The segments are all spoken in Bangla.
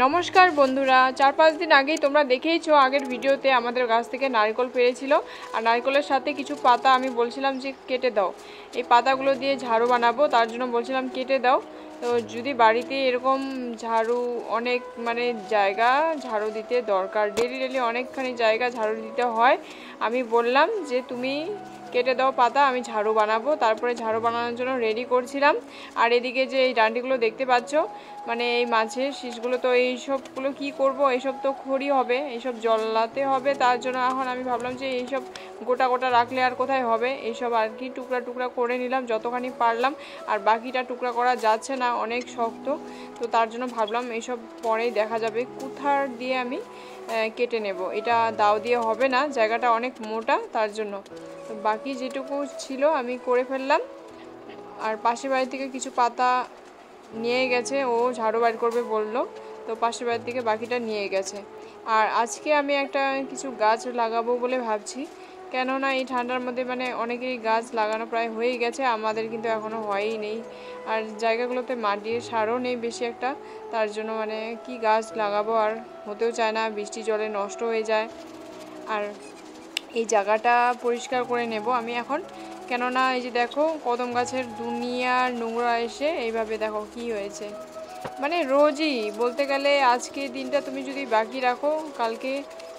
নমস্কার বন্ধুরা, 4-5 দিন আগেই তোমরা দেখেইছো আগের ভিডিওতে আমাদের গাছ থেকে নারকেল পেরেছিল। আর নারকেলের সাথে কিছু পাতা আমি বলছিলাম যে কেটে দাও, এই পাতাগুলো দিয়ে ঝাড়ু বানাবো, তার জন্য বলছিলাম কেটে দাও। তো যদি বাড়িতে এরকম ঝাড়ু অনেক জায়গা ঝাড়ু দিতে দরকার, ডেলি অনেকখানি জায়গা ঝাড়ু দিতে হয়, আমি বললাম যে তুমি কেটে দাও পাতা, আমি ঝাড়ু বানাবো। তারপরে ঝাড়ু বানানোর জন্য রেডি করছিলাম। আর এদিকে যে এই ডান্ডিগুলো দেখতে পাচ্ছ, এই মাছের শীষগুলো, তো এইসবগুলো কি করব, এইসব তো খড়ি হবে, এইসব জ্বলাতে হবে। তার জন্য এখন আমি ভাবলাম যে এইসব গোটা গোটা রাখলে আর কোথায় হবে, এইসব আর কি টুকরা টুকরা করে নিলাম যতখানি পারলাম। আর বাকিটা টুকরা করা যাচ্ছে না, অনেক শক্ত, তো তার জন্য ভাবলাম এইসব পরেই দেখা যাবে। কুঠার দিয়ে আমি কেটে নেব, এটা দাও দিয়ে হবে না, জায়গাটা অনেক মোটা, তার জন্য। তো বাকি যেটুকু ছিল আমি করে ফেললাম। আর পাশের বাড়ি থেকে কিছু পাতা নিয়ে গেছে, ও ঝাড়ু বার করবে বললো, তো পাশের বাড়ির থেকে বাকিটা নিয়ে গেছে। আর আজকে আমি একটা কিছু গাছ লাগাবো বলে ভাবছি, কেননা এই ঠান্ডার মধ্যে অনেকেরই গাছ লাগানো প্রায় হয়েই গেছে, আমাদের কিন্তু এখনও হয়ই নেই। আর জায়গাগুলোতে মাটির সারও নেই বেশি একটা, তার জন্য কি গাছ লাগাবো, আর হতেও চায় না, বৃষ্টি জলে নষ্ট হয়ে যায়। আর এই জায়গাটা পরিষ্কার করে নেব আমি এখন, কেননা এই যে দেখো কদম গাছের দুনিয়ার নোংরা এসে এইভাবে দেখো কি হয়েছে। রোজই বলতে গেলে আজকের দিনটা তুমি যদি বাকি রাখো, কালকে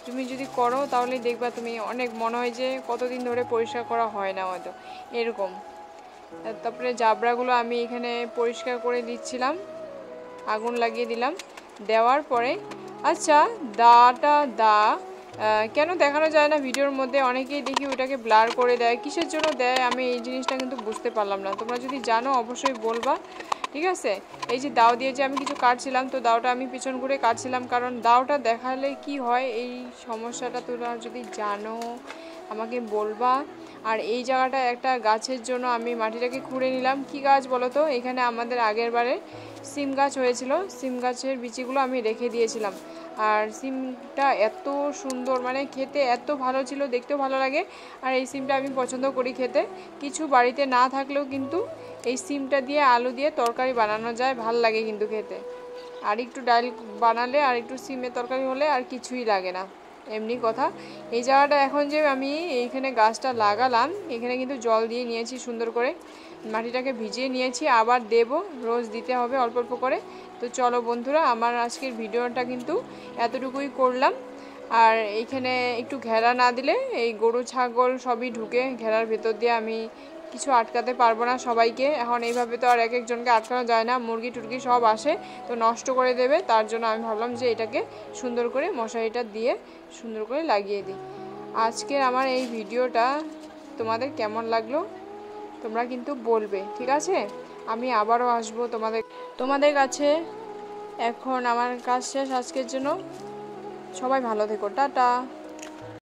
তুমি যদি করো, তাহলে দেখবা তুমি অনেক মনে হয় যে কতদিন ধরে পরিষ্কার করা হয় না হয়তো এরকম। তারপরে জাবড়াগুলো আমি এখানে পরিষ্কার করে দিচ্ছিলাম, আগুন লাগিয়ে দিলাম। দেওয়ার পরে আচ্ছা দা কেন দেখানো যায় না ভিডিওর মধ্যে, অনেকেই দেখি ওটাকে ব্লার করে দেয়, কিসের জন্য দেয় আমি এই জিনিসটা কিন্তু বুঝতে পারলাম না। তোমরা যদি জানো অবশ্যই বলবা, ঠিক আছে। এই যে দাও দিয়ে যে আমি কিছু কাটছিলাম, তো দাওটা আমি পিছন ঘুরে কাটছিলাম, কারণ দাওটা দেখালে কি হয়, এই সমস্যাটা তোমরা যদি জানো আমাকে বলবা। আর এই জায়গাটা একটা গাছের জন্য আমি মাটিটাকে খুঁড়ে নিলাম। কি গাছ বলো তো, এখানে আমাদের আগের বারে সিম গাছ হয়েছিল, সিম গাছের বিচিগুলো আমি রেখে দিয়েছিলাম। আর সিমটা এত সুন্দর, খেতে এত ভালো ছিল, দেখতেও ভালো লাগে। আর এই সিমটা আমি পছন্দ করি খেতে, কিছু বাড়িতে না থাকলেও কিন্তু এই সিমটা দিয়ে আলু দিয়ে তরকারি বানানো যায়, ভাল লাগে কিন্তু খেতে। আর একটু ডাল বানালে আর একটু সিমের তরকারি হলে আর কিছুই লাগে না, এমনি কথা। এই জায়গাটা এখন যে আমি এইখানে গাছটা লাগালাম, এখানে কিন্তু জল দিয়ে নিয়েছি, সুন্দর করে মাটিটাকে ভিজিয়ে নিয়েছি, আবার দেব, রোজ দিতে হবে অল্প অল্প করে। তো চলো বন্ধুরা, আমার আজকের ভিডিওটা কিন্তু এতটুকুই করলাম। আর এইখানে একটু ঘেরা না দিলে এই গরু ছাগল সবই ঢুকে, ঘেরার ভেতর দিয়ে আমি কিছু আটকাতে পারবো না সবাইকে। এখন এইভাবে তো আর এক একজনকে আটকানো যায় না, মুরগি টুরগি সব আসে তো নষ্ট করে দেবে, তার জন্য আমি ভাবলাম যে এটাকে সুন্দর করে মশারিটা দিয়ে সুন্দর করে লাগিয়ে দিই। আজকের আমার এই ভিডিওটা তোমাদের কেমন লাগলো তোমরা কিন্তু বলবে, ঠিক আছে। আমি আবারও আসবো তোমাদের কাছে। এখন আমার কাজ শেষ আজকের জন্য, সবাই ভালো থেকো, টাটা।